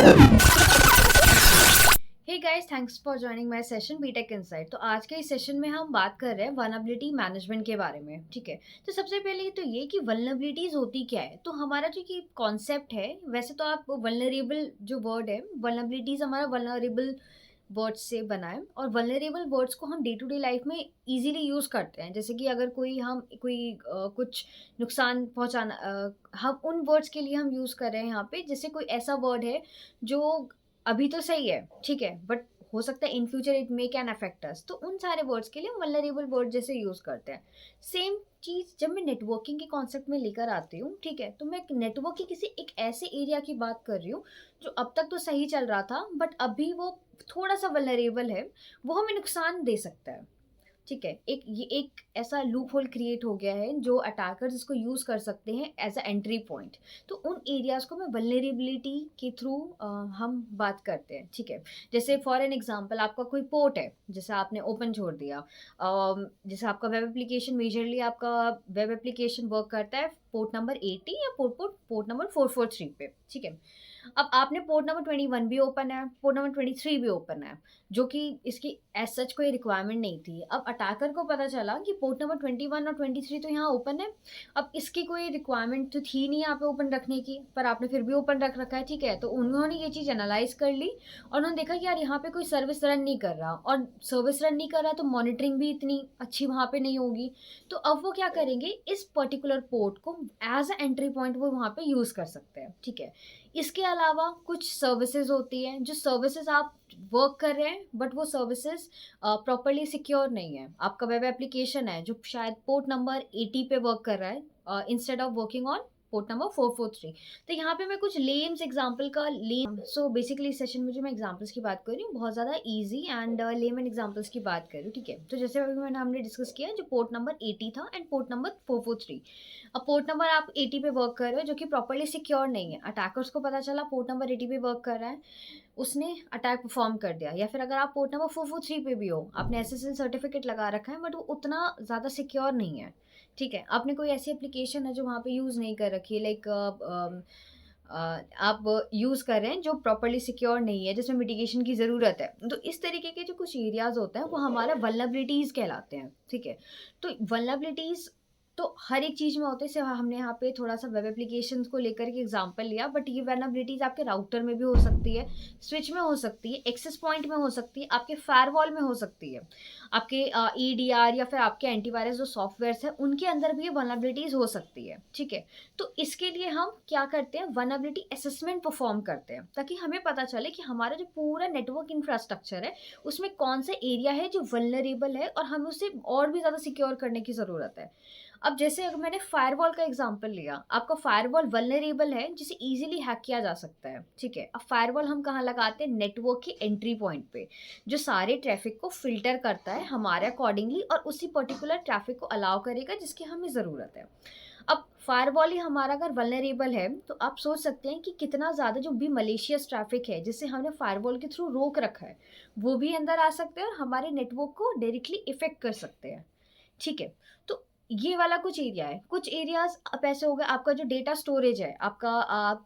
Hey guys, thanks for joining my session BTech insight. तो आज के इस सेशन में हम बात कर रहे हैं वल्नरेबिलिटी मैनेजमेंट के बारे में। ठीक है, तो सबसे पहले तो ये कि वल्नरेबिलिटीज होती क्या है। तो हमारा जो कि कॉन्सेप्ट है, वैसे तो आप वल्नरेबल जो वर्ड है, वल्नरेबिलिटीज हमारा वल्नरेबल वर्ड्स से बना है, और वल्नरेबल वर्ड्स को हम डे टू डे लाइफ में इजीली यूज़ करते हैं। जैसे कि अगर कोई कुछ नुकसान पहुंचाना, हम उन वर्ड्स के लिए हम यूज़ कर रहे हैं यहाँ पे। जैसे कोई ऐसा वर्ड है जो अभी तो सही है, ठीक है, बट हो सकता है in future it may can affect us, तो उन सारे वर्ड्स के लिए हम वल्नरेबल वर्ड जैसे यूज़ करते हैं। सेम चीज़ जब मैं नेटवर्किंग के कॉन्सेप्ट में लेकर आती हूँ, ठीक है, तो मैं नेटवर्क के किसी एक ऐसे एरिया की बात कर रही हूँ जो अब तक तो सही चल रहा था, बट अभी वो थोड़ा सा वल्नरेबल है, वो हमें नुकसान दे सकता है। ठीक है, एक ऐसा लूप होल क्रिएट हो गया है जो अटैकर्स इसको यूज कर सकते हैं एज अ एंट्री पॉइंट। तो उन एरियाज को मैं वल्नरेबिलिटी के थ्रू हम बात करते हैं। ठीक है, जैसे फॉर एन एग्जांपल आपका कोई पोर्ट है, जैसे आपने ओपन छोड़ दिया। जैसे आपका वेब एप्लीकेशन, मेजरली आपका वेब एप्लीकेशन वर्क करता है पोर्ट नंबर 80 या पोर्ट नंबर 443 पे। ठीक है, अब आपने पोर्ट नंबर 21 भी ओपन है, पोर्ट नंबर 23 भी ओपन है, जो कि इसकी एज सच कोई रिक्वायरमेंट नहीं थी। अब अटैकर को पता चला कि पोर्ट नंबर 21 और 23 तो यहाँ ओपन है, अब इसकी कोई रिक्वायरमेंट तो थी नहीं यहाँ पे ओपन रखने की, पर आपने फिर भी ओपन रख रखा है। ठीक है, तो उन्होंने ये चीज़ एनालाइज कर ली और उन्होंने देखा कि यार यहाँ पे कोई सर्विस रन नहीं कर रहा, और सर्विस रन नहीं कर रहा तो मॉनिटरिंग भी इतनी अच्छी वहाँ पे नहीं होगी। तो अब वो क्या करेंगे, इस पर्टिकुलर पोर्ट को एज अ एंट्री पॉइंट वो वहाँ पे यूज़ कर सकते हैं। ठीक है, इसके अलावा कुछ सर्विसेज होती हैं, जो सर्विसेज आप वर्क कर रहे हैं बट वो सर्विसेज प्रॉपरली सिक्योर नहीं है। आपका वेब एप्लीकेशन है जो शायद पोर्ट नंबर 80 पे वर्क कर रहा है instead of working on port number 443। तो यहाँ पे मैं कुछ लेम्स एग्जांपल का लेम सो बेसिकली इस सेशन में जो मैं एग्जांपल्स की बात कर रही हूँ, बहुत ज़्यादा इजी एंड लेमन एग्जांपल्स की बात कर रही हूँ। ठीक है, तो जैसे अभी हमने डिस्कस किया जो पोर्ट नंबर 80 था एंड पोर्ट नंबर 443। अब पोर्ट नंबर आप 80 पे वर्क कर रहे हो जो कि प्रॉपरली सिक्योर नहीं है। अटैकर्स को पता चला पोर्ट नंबर 80 पे वर्क कर रहा है, उसने अटैक परफॉर्म कर दिया। या फिर अगर आप पोर्ट नंबर 443 पे भी हो, आपने एसएसएल सर्टिफिकेट लगा रखा है बट वो उतना ज़्यादा सिक्योर नहीं है। ठीक है, आपने कोई ऐसी एप्लीकेशन है जो वहाँ पे यूज़ नहीं कर रखी है, लाइक आप यूज़ कर रहे हैं जो प्रॉपरली सिक्योर नहीं है, जिसमें मिटिगेशन की ज़रूरत है। तो इस तरीके के जो कुछ एरियाज होते हैं वो हमारा वल्नरेबिलिटीज़ कहलाते हैं। ठीक है, तो वल्नरेबिलिटीज़ तो हर एक चीज़ में होते हैं। सिर्फ हमने यहाँ पे थोड़ा सा वेब एप्लीकेशंस को लेकर के एग्जांपल लिया, बट ये वल्नरेबिलिटीज़ आपके राउटर में भी हो सकती है, स्विच में हो सकती है, एक्सेस पॉइंट में हो सकती है, आपके फायरवॉल में हो सकती है, आपके ईडीआर या फिर आपके एंटीवायरस जो सॉफ्टवेयर्स हैं उनके अंदर भी ये वल्नरेबिलिटीज़ हो सकती है। ठीक है, तो इसके लिए हम क्या करते हैं, वल्नरेबिलिटी असेसमेंट परफॉर्म करते हैं, ताकि हमें पता चले कि हमारा जो पूरा नेटवर्क इंफ्रास्ट्रक्चर है उसमें कौन सा एरिया है जो वल्नरेबल है और हमें उसे और भी ज़्यादा सिक्योर करने की ज़रूरत है। अब जैसे अगर मैंने फायरवॉल का एग्जांपल लिया, आपका फायरवॉल वल्नरेबल है जिसे इजीली हैक किया जा सकता है। ठीक है, अब फायरवॉल हम कहाँ लगाते हैं, नेटवर्क की एंट्री पॉइंट पे, जो सारे ट्रैफिक को फिल्टर करता है हमारे अकॉर्डिंगली और उसी पर्टिकुलर ट्रैफिक को अलाउ करेगा जिसकी हमें ज़रूरत है। अब फायरवॉल ही हमारा अगर वल्नरेबल है तो आप सोच सकते हैं कि कितना ज़्यादा जो भी मलेशियस ट्रैफिक है जिसे हमने फायरवॉल के थ्रू रोक रखा है वो भी अंदर आ सकते हैं और हमारे नेटवर्क को डायरेक्टली इफेक्ट कर सकते हैं। ठीक है, तो ये वाला कुछ एरिया है। कुछ एरियाज अब ऐसे हो गए, आपका जो डेटा स्टोरेज है, आपका आप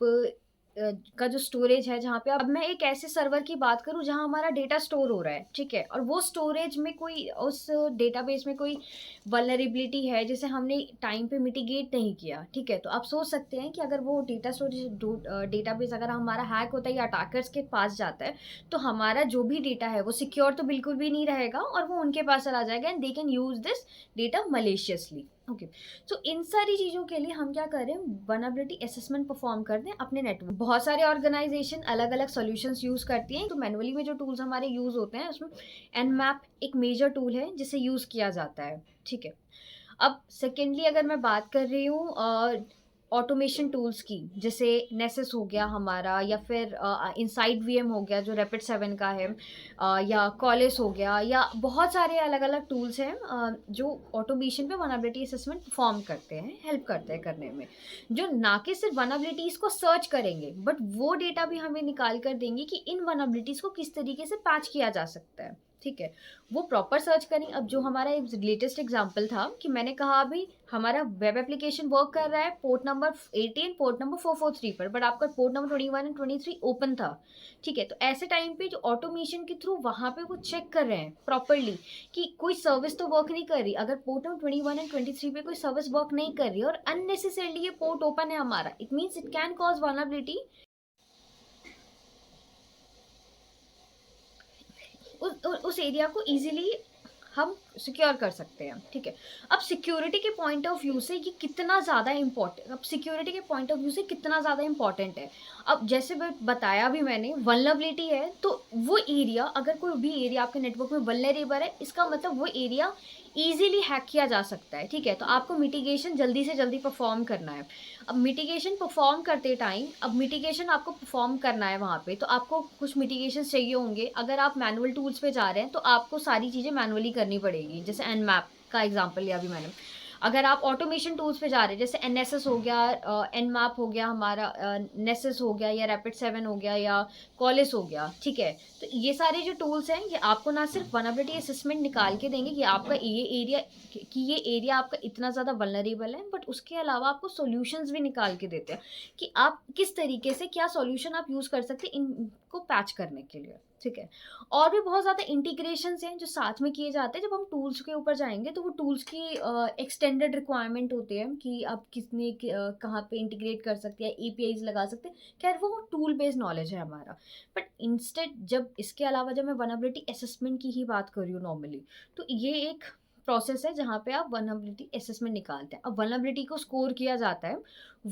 का जो स्टोरेज है जहाँ पे, अब मैं एक ऐसे सर्वर की बात करूँ जहाँ हमारा डेटा स्टोर हो रहा है। ठीक है, और वो स्टोरेज में कोई, उस डेटाबेस में कोई वल्नरेबिलिटी है जिसे हमने टाइम पे मिटिगेट नहीं किया। ठीक है, तो आप सोच सकते हैं कि अगर वो डेटा स्टोरेज डेटाबेस अगर हमारा हैक होता है या अटैकर्स के पास जाता है, तो हमारा जो भी डेटा है वो सिक्योर तो बिल्कुल भी नहीं रहेगा और वो उनके पास चला जाएगा and they can use this data maliciously. Okay, तो इन सारी चीज़ों के लिए हम क्या करें, वल्नरेबिलिटी असेसमेंट परफॉर्म करते हैं अपने नेटवर्क। बहुत सारे ऑर्गेनाइजेशन अलग अलग सॉल्यूशंस यूज़ करती हैं, तो मैनुअली में जो टूल्स हमारे यूज़ होते हैं उसमें एनमैप एक मेजर टूल है जिसे यूज़ किया जाता है। ठीक है, अब सेकेंडली अगर मैं बात कर रही हूँ ऑटोमेशन टूल्स की, जैसे नेसेस हो गया हमारा, या फिर इनसाइड वीएम हो गया जो रैपिड 7 का है, या कॉलेस हो गया, या बहुत सारे अलग अलग टूल्स हैं जो ऑटोमेशन पे वल्नरेबिलिटी असेसमेंट परफॉर्म करते हैं, हेल्प करते हैं करने में, जो ना कि सिर्फ वल्नरेबिलिटीज़ को सर्च करेंगे बट वो डेटा भी हमें निकाल कर देंगे कि इन वल्नरेबिलिटीज़ को किस तरीके से पैच किया जा सकता है। ठीक है? वो प्रॉपर सर्च करें। अब जो हमारा एक लेटेस्ट एग्ज़ाम्पल था कि मैंने कहा अभी हमारा वेब एप्लीकेशन वर्क कर रहा है पोर्ट नंबर 18 पोर्ट नंबर 443 पर, बट आपका पोर्ट नंबर 21 एंड 23 ओपन था, ठीक है? तो ऐसे टाइम पे जो ऑटोमेशन के थ्रू वहाँ पे वो चेक कर रहे हैं प्रॉपरली कि कोई सर्विस तो वर्क नहीं कर रही। अगर पोर्ट नंबर 21 एंड 23 पे कोई सर्विस वर्क नहीं कर रही है और अननेसेसरीली ये पोर्ट ओपन है हमारा, it means it can cause vulnerability उस एरिया को इजीली हम सिक्योर कर सकते हैं, ठीक है? अब सिक्योरिटी के पॉइंट ऑफ व्यू से ये कितना ज़्यादा इम्पोर्टेंट, अब सिक्योरिटी के पॉइंट ऑफ व्यू से कितना ज़्यादा इम्पोर्टेंट है। अब जैसे बताया भी मैंने, वल्नरेबिलिटी है तो वो एरिया, अगर कोई भी एरिया आपके नेटवर्क में वल्नरेबल है, इसका मतलब वो एरिया ईजिली हैक किया जा सकता है, ठीक है? तो आपको मिटिगेशन जल्दी से जल्दी परफॉर्म करना है। अब मिटिगेशन परफॉर्म करते टाइम, अब मिटिगेशन आपको परफॉर्म करना है वहाँ पे, तो आपको कुछ मिटिगेशन चाहिए होंगे। अगर आप मैनुअल टूल्स पे जा रहे हैं तो आपको सारी चीज़ें मैनुअली करनी पड़ेगी, जैसे एनमैप का एग्जांपल लिया अभी मैंने। अगर आप ऑटोमेशन टूल्स पे जा रहे हैं, जैसे एनएसएस हो गया, एनमैप हो गया हमारा, नेसेस हो गया, या रैपिड 7 हो गया, या कॉलिस हो गया, ठीक है? तो ये सारे जो टूल्स हैं, ये आपको ना सिर्फ वल्नरेबिलिटी असेसमेंट निकाल के देंगे कि आपका ये एरिया, कि ये एरिया आपका इतना ज़्यादा वल्नरेबल है, बट उसके अलावा आपको सॉल्यूशंस भी निकाल के देते हैं कि आप किस तरीके से, क्या सॉल्यूशन आप यूज़ कर सकते हैं इनको पैच करने के लिए, ठीक है? और भी बहुत ज़्यादा इंटीग्रेशंस हैं जो साथ में किए जाते हैं। जब हम टूल्स के ऊपर जाएँगे तो वो टूल्स की एक्सटेंडेड रिक्वायरमेंट होती है कि आप कितने कहाँ पे इंटीग्रेट कर सकते हैं, एपीआईज़ लगा सकते हैं। खैर वो टूल बेस्ड नॉलेज है हमारा। बट इंस्टेड, जब इसके अलावा जब मैं वल्नरेबिलिटी असेसमेंट की ही बात कर रही हूँ नॉर्मली, तो ये एक प्रोसेस है जहाँ पे आप वल्नरेबिलिटी असेसमेंट निकालते हैं। अब वल्नरेबिलिटी को स्कोर किया जाता है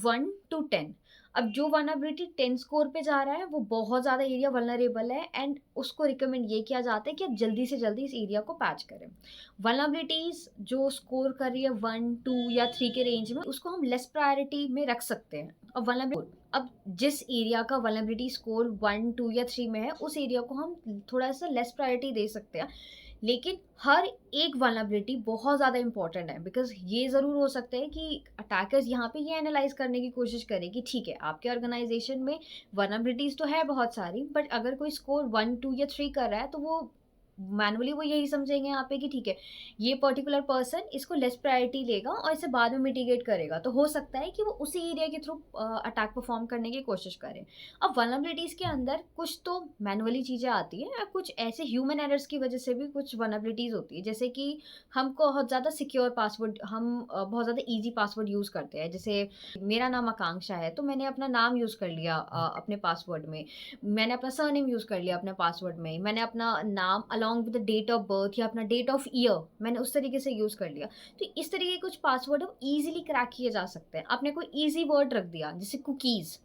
1 टू 10। अब जो वल्नरेबिलिटी 10 स्कोर पे जा रहा है वो बहुत ज़्यादा एरिया वल्नरेबल है, एंड उसको रिकमेंड ये किया जाता है कि आप जल्दी से जल्दी इस एरिया को पैच करें। वल्नरेबिलिटीज़ जो स्कोर कर रही है 1, 2 या 3 के रेंज में, उसको हम लेस प्रायोरिटी में रख सकते हैं। अब वल्नरेबिलिटी, अब जिस एरिया का वल्नरेबिलिटी स्कोर 1, 2 या 3 में है, उस एरिया को हम थोड़ा सा लेस प्रायोरिटी दे सकते हैं। लेकिन हर एक वल्नरेबिलिटी बहुत ज़्यादा इंपॉर्टेंट है, बिकॉज ये ज़रूर हो सकता है कि अटैकर्स यहाँ पे ये एनालाइज करने की कोशिश करें कि ठीक है, आपके ऑर्गेनाइजेशन में वल्नरेबिलिटीज़ तो है बहुत सारी, बट अगर कोई स्कोर 1, 2 या 3 कर रहा है तो वो मैनुअली वो यही समझेंगे यहाँ पे कि ठीक है, ये पर्टिकुलर पर्सन इसको लेस प्रायोरिटी लेगा और इसे बाद में मिटिगेट करेगा, तो हो सकता है कि वो उसी एरिया के थ्रू अटैक परफॉर्म करने की कोशिश करें। अब वल्नरेबिलिटीज़ के अंदर कुछ तो मैनुअली चीज़ें आती हैं, और कुछ ऐसे ह्यूमन एरर्स की वजह से भी कुछ वल्नरेबिलिटीज़ होती है, जैसे कि हमको बहुत ज़्यादा सिक्योर पासवर्ड, हम बहुत ज़्यादा ईजी पासवर्ड यूज़ करते हैं। जैसे मेरा नाम आकांक्षा है, तो मैंने अपना नाम यूज़ कर लिया अपने पासवर्ड में, मैंने अपना सरनेम यूज़ कर लिया अपने पासवर्ड में, मैंने अपना नाम along with the date of birth या अपना डेट ऑफ ईयर मैंने उस तरीके से यूज़ कर लिया। तो इस तरीके के कुछ पासवर्ड हम ईज़िली क्रैक किए जा सकते हैं। आपने कोई ईज़ी वर्ड रख दिया, जैसे कुकीज़,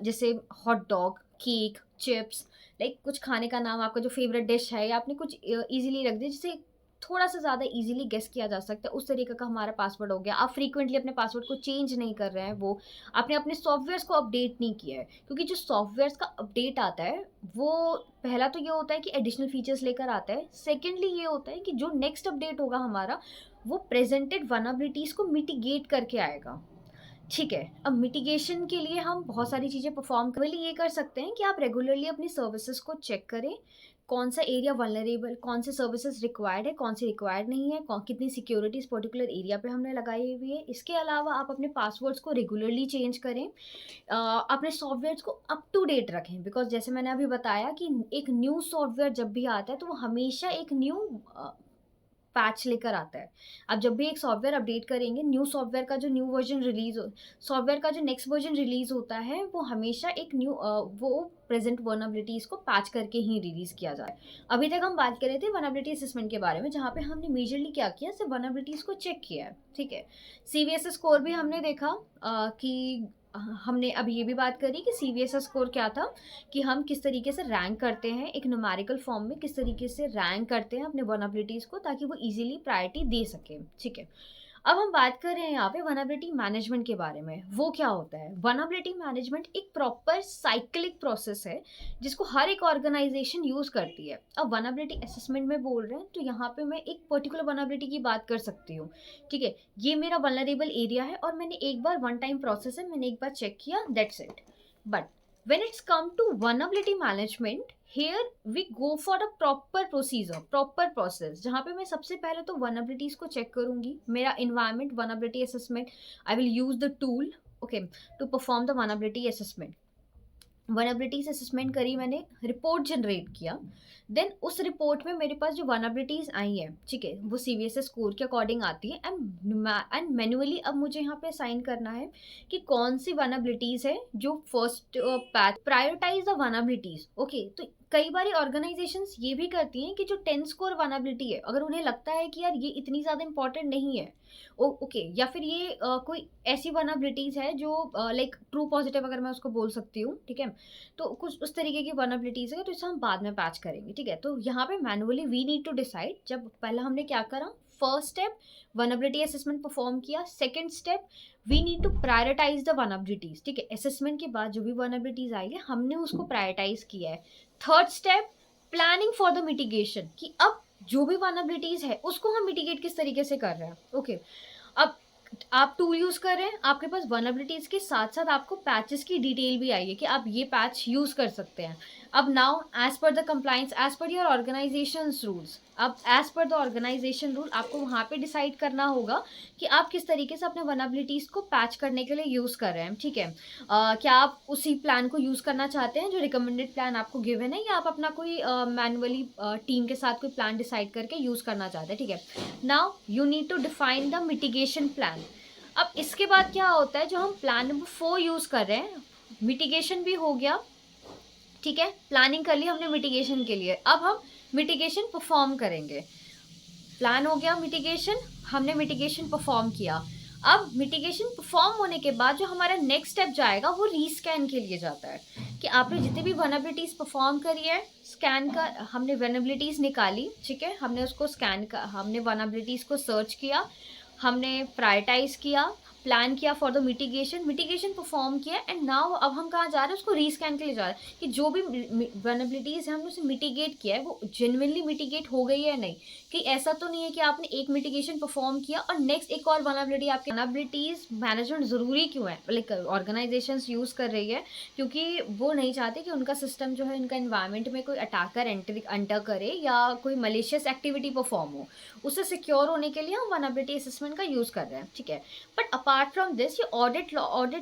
जैसे hot dog, cake, chips, like कुछ खाने का नाम, आपका जो फ़ेवरेट डिश है, या आपने कुछ ईज़िली रख दिया जिसे थोड़ा-सा ज़्यादा ईज़िली गेस किया जा सकता है, उस तरीके का हमारा पासवर्ड हो गया। आप फ्रीक्वेंटली अपने पासवर्ड को चेंज नहीं कर रहे हैं, वो आपने अपने सॉफ्टवेयर्स को अपडेट नहीं किया है, क्योंकि जो सॉफ्टवेयर्स का अपडेट आता है, वो पहला तो ये होता है कि एडिशनल फीचर्स लेकर आता है। सेकेंडली ये होता है कि जो नेक्स्ट अपडेट होगा हमारा, वो प्रेज़ेंटेड वल्नरेबिलिटीज़ को मिटिगेट करके आएगा। ठीक है, अब मिटिगेशन के लिए हम बहुत सारी चीज़ें परफॉर्म पहले ये कर सकते हैं कि आप रेगुलरली अपनी सर्विसेज को चेक करें, कौन सा एरिया वल्नरेबल, कौन से सर्विसेज रिक्वायर्ड है, कौन सी रिक्वायर्ड नहीं है, कितनी सिक्योरिटी इस पर्टिकुलर एरिया पे हमने लगाई हुई है। इसके अलावा आप अपने पासवर्ड्स को रेगुलरली चेंज करें, अपने सॉफ्टवेयर्स को अप टू डेट रखें, बिकॉज जैसे मैंने अभी बताया कि एक न्यू सॉफ्टवेयर जब भी आता है तो वो हमेशा एक न्यू पैच लेकर आता है। आप जब भी एक सॉफ्टवेयर अपडेट करेंगे, न्यू सॉफ्टवेयर का जो न्यू वर्ज़न रिलीज़ हो सॉफ्टवेयर का जो नेक्स्ट वर्ज़न रिलीज़ होता है, वो हमेशा एक न्यू वो प्रेज़ेंट वल्नरेबिलिटीज़ को पैच करके ही रिलीज़ किया जाए। अभी तक हम बात कर रहे थे वल्नरेबिलिटी असेसमेंट के बारे में, जहाँ पे हमने मेजरली क्या किया, सिर्फ वल्नरेबिलिटीज़ को चेक किया है, ठीक है? सीवीएस स्कोर भी हमने देखा कि हमने अभी ये भी बात करी कि सीवीएस स्कोर क्या था, कि हम किस तरीके से रैंक करते हैं, एक न्यूमेरिकल फॉर्म में किस तरीके से रैंक करते हैं अपने वल्नरेबिलिटीज़ को, ताकि वो ईज़िली प्रायोरिटी दे सकें, ठीक है? अब हम बात कर रहे हैं यहाँ पे वल्नरेबिलिटी मैनेजमेंट के बारे में। वो क्या होता है? वल्नरेबिलिटी मैनेजमेंट एक प्रॉपर साइक्लिक प्रोसेस है, जिसको हर एक ऑर्गेनाइज़ेशन यूज़ करती है। अब वल्नरेबिलिटी असेसमेंट में बोल रहे हैं, तो यहाँ पे मैं एक पर्टिकुलर वल्नरेबिलिटी की बात कर सकती हूँ, ठीक है? ये मेरा वल्नरेबल एरिया है और मैंने एक बार वन टाइम प्रोसेस है, मैंने एक बार चेक किया, that's it. But When it's come to vulnerability management, here we go for a proper procedure, proper process, जहाँ पे मैं सबसे पहले तो vulnerabilities को check करूँगी, मेरा environment vulnerability assessment, I will use the tool, okay, to perform the vulnerability assessment. Vulnerabilities assessment करी मैंने, रिपोर्ट जनरेट किया, देन उस रिपोर्ट में मेरे पास जो वनएबिलिटीज आई हैं, ठीक है, वो सीवीएसए स्कोर के अकॉर्डिंग आती है, एंड मैन्युअली अब मुझे यहाँ पे साइन करना है कि कौन सी वनएबिलिटीज है जो first patch, prioritise the vulnerabilities, okay. तो कई बार ऑर्गेनाइजेशंस ये भी करती हैं कि जो 10 स्कोर वनएबिलिटी है, अगर उन्हें लगता है कि यार ये इतनी ज़्यादा इंपॉर्टेंट नहीं है, ओके, या फिर ये कोई ऐसी वनएबिलिटीज है जो लाइक ट्रू पॉजिटिव अगर मैं उसको बोल सकती हूँ, ठीक है, तो कुछ उस तरीके की वनएबिलिटीज है, तो इसे हम बाद में पैच करेंगे, ठीक है। तो यहाँ पे manually we need to decide, जब पहला हमने क्या करा, first step vulnerability assessment perform किया, second step we need to prioritise the vulnerabilities, ठीक है, असेसमेंट के बाद जो भी वनएबिलिटीज आई है हमने उसको प्रायोरिटाइज किया है। Third step planning for the mitigation, कि अब जो भी वनएबिलिटीज है उसको हम मिटिगेट किस तरीके से कर रहे हैं, ओके। अब आप टूल यूज कर रहे हैं, आपके पास वनएबिलिटीज के साथ साथ आपको पैचेस की डिटेल भी आई है कि आप ये पैच यूज कर सकते हैं। अब now as per the compliance, as per your organisation rules, अब as per the organisation rule आपको वहाँ पे डिसाइड करना होगा कि आप किस तरीके से अपने वनएबिलिटीज को पैच करने के लिए यूज कर रहे हैं, ठीक है। क्या आप उसी प्लान को यूज करना चाहते हैं जो रिकमेंडेड प्लान आपको गिवन है, या आप अपना कोई मैनुअली टीम के साथ कोई प्लान डिसाइड करके यूज करना चाहते हैं, ठीक है। Now you need to define the mitigation plan. अब इसके बाद क्या होता है, जो हम प्लान नंबर 4 यूज कर रहे हैं, मिटिगेशन भी हो गया, ठीक है, प्लानिंग कर ली हमने मिटिगेशन के लिए, अब हम मिटिगेशन परफॉर्म करेंगे। प्लान हो गया मिटिगेशन, हमने मिटिगेशन परफॉर्म किया। अब मिटिगेशन परफॉर्म होने के बाद जो हमारा नेक्स्ट स्टेप जाएगा वो रीस्कैन के लिए जाता है, कि आपने जितनी भी वनएबिलिटीज परफॉर्म करी है, स्कैन का हमने वनएबिलिटीज निकाली, ठीक है, हमने उसको स्कैन का, हमने वनएबिलिटीज को सर्च किया, हमने प्रायोरिटाइज किया, प्लान किया फॉर द मिटिगेशन परफॉर्म किया, एंड नाउ अब हम कहाँ जा रहे हैं, उसको रीस्कैन के लिए जा रहे हैं कि जो भी वनएबिलिटीज है हमने उसे मिटिगेट किया है वो जेन्युइनली मिटिगेट हो गई है या नहीं, कि ऐसा तो नहीं है कि आपने एक मिटिगेशन परफॉर्म किया और नेक्स्ट एक और वनएबिलिटी। आपकी वनएबिलिटीज मैनेजमेंट ज़रूरी क्यों है, लाइक ऑर्गेनाइजेशंस यूज़ कर रही है क्योंकि वो नहीं चाहते कि उनका सिस्टम जो है, उनका इन्वायरमेंट में कोई अटैकर एंटर करे या कोई मलिशियस एक्टिविटी परफॉर्म हो, उससे सिक्योर होने के लिए हम वनएबिलिटी असेसमेंट का यूज़ कर रहे हैं, ठीक है। बट अपार्ट फ्रॉम दिस ये ऑडिट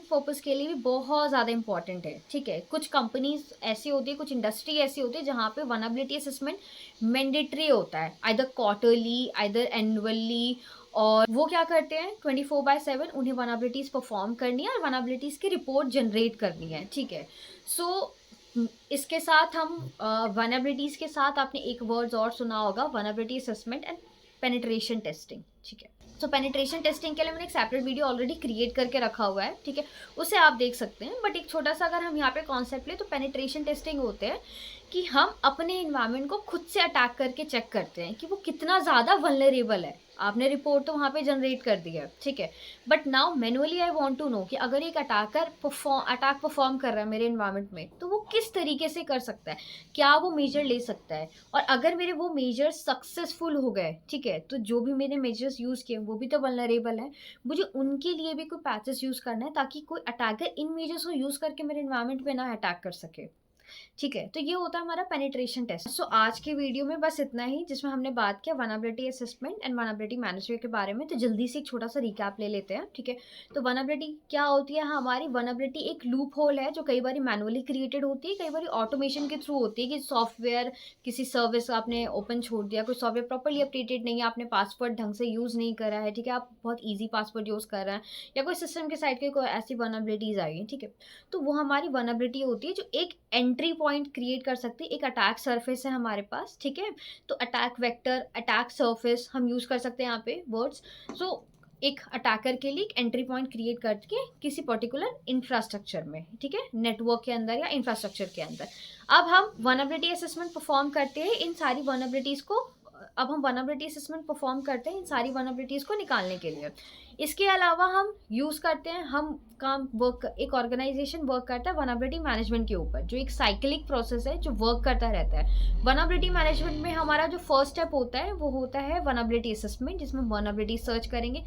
पर्पस के लिए भी बहुत ज़्यादा इंपॉर्टेंट है, ठीक है। कुछ कंपनीज ऐसी होती है, कुछ इंडस्ट्री ऐसी होती है जहाँ पे वनएबिलिटी असेसमेंट मैंडेटरी होता है, आइदर क्वार्टरली आइदर एनुअली, और वो क्या करते हैं 24/7 उन्हें वनएबिलिटीज परफॉर्म करनी है और वनएबिलिटीज की रिपोर्ट जनरेट करनी है, ठीक है। सो इसके साथ हम वनएबिलिटीज के साथ आपने एक वर्ड्स और सुना होगा, वनएबिलिटी असेसमेंट एंड पेनिट्रेशन टेस्टिंग, ठीक है। तो पेनिट्रेशन टेस्टिंग के लिए मैंने एक सेपरेट वीडियो ऑलरेडी क्रिएट करके रखा हुआ है, ठीक है, उसे आप देख सकते हैं। बट एक छोटा सा अगर हम यहाँ पे कॉन्सेप्ट ले, तो पेनिट्रेशन टेस्टिंग होते हैं कि हम अपने इन्वायरमेंट को खुद से अटैक करके चेक करते हैं कि वो कितना ज़्यादा वल्नरेबल है। आपने रिपोर्ट तो वहाँ पे जनरेट कर दी है, ठीक है, but now manually I want to know कि अगर एक अटैकर अटैक परफॉर्म कर रहा है मेरे इन्वायरमेंट में, तो वो किस तरीके से कर सकता है, क्या वो मेजर ले सकता है, और अगर मेरे वो मेजर्स सक्सेसफुल हो गए, ठीक है, तो जो भी मैंने मेजर्स यूज़ किए वो भी तो वल्नरेबल है, मुझे उनके लिए भी कोई पैचेस यूज़ करना है ताकि कोई अटैकर इन मेजर्स को यूज़ करके मेरे इन्वायरमेंट पे ना अटैक कर सके, ठीक है। तो ये होता है हमारा पेनिट्रेशन टेस्ट। सो आज के वीडियो में बस इतना ही, जिसमें हमने बात किया वनएबिलिटी असेसमेंट एंड वनएबिलिटी मैनेजमेंट के बारे में। तो जल्दी से एक छोटा सा रिकैप ले लेते हैं, ठीक है। तो वनएबिलिटी क्या होती है, हमारी वनएबिलिटी एक लूप होल है जो कई बार मैनुअली क्रिएटेड होती है, कई बार ऑटोमेशन के थ्रू होती है, कि सॉफ्टवेयर किसी सर्विस आपने ओपन छोड़ दिया, कोई सॉफ्टवेयर प्रॉपरली अपडेटेड नहीं है, आपने पासवर्ड ढंग से यूज़ नहीं करा है, ठीक है, आप बहुत ईजी पासवर्ड यूज़ कर रहे हैं, या कोई सिस्टम के साइड की कोई ऐसी वनएबिलिटीज़ आई है, ठीक है। तो वो हमारी वनएबिलिटी होती है जो एक एंट्री पॉइंट क्रिएट कर सकती है, एक अटैक सरफेस है हमारे पास, ठीक है। तो अटैक वेक्टर, अटैक सरफेस हम यूज़ कर सकते हैं यहाँ पे वर्ड्स। सो एक अटैकर के लिए एक एंट्री पॉइंट क्रिएट करके किसी पर्टिकुलर इंफ्रास्ट्रक्चर में, ठीक है, नेटवर्क के अंदर या इंफ्रास्ट्रक्चर के अंदर। अब हम वनएबिलिटी असेसमेंट परफॉर्म करते हैं इन सारी वनएबिलिटीज़ को, अब हम वनएबिलिटी असेसमेंट परफॉर्म करते हैं इन सारी वनएबिलिटीज़ को निकालने के लिए। इसके अलावा हम यूज़ करते हैं, हम काम वर्क एक ऑर्गेनाइज़ेशन वर्क करता है वल्नरेबिलिटी मैनेजमेंट के ऊपर, जो एक साइक्लिक प्रोसेस है जो वर्क करता रहता है। वल्नरेबिलिटी मैनेजमेंट में हमारा जो फर्स्ट स्टेप होता है वो होता है वल्नरेबिलिटी असेसमेंट, जिसमें वल्नरेबिलिटी सर्च करेंगे।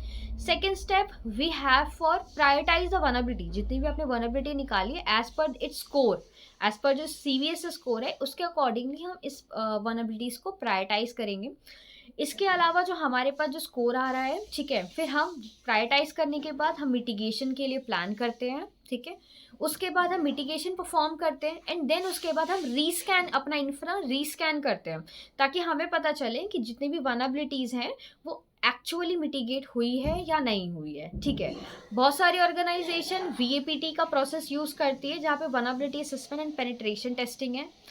Second step we have for prioritize the vulnerability, जितनी भी आपने वल्नरेबिलिटी निकाली है as per it's score, as per जो सीवीएस स्कोर है उसके अकॉर्डिंगली हम इस वल्नरेबिलिटीज़ को प्रायोरिटाइज करेंगे। इसके अलावा जो हमारे पास जो स्कोर आ रहा है, ठीक है, फिर हम प्रायोरिटाइज करने के बाद हम मिटिगेशन के लिए प्लान करते हैं, ठीक है। उसके बाद हम मिटिगेशन परफॉर्म करते हैं एंड देन उसके बाद हम रीस्कैन, अपना इंफ्रा रीस्कैन करते हैं, ताकि हमें पता चले कि जितनी भी वल्नरेबिलिटीज़ हैं वो एक्चुअली मिटिगेट हुई है या नहीं हुई है, ठीक है। बहुत सारी ऑर्गेनाइजेशन वीएपीटी का प्रोसेस यूज़ करती है, जहाँ पे vulnerability assessment and penetration testing है।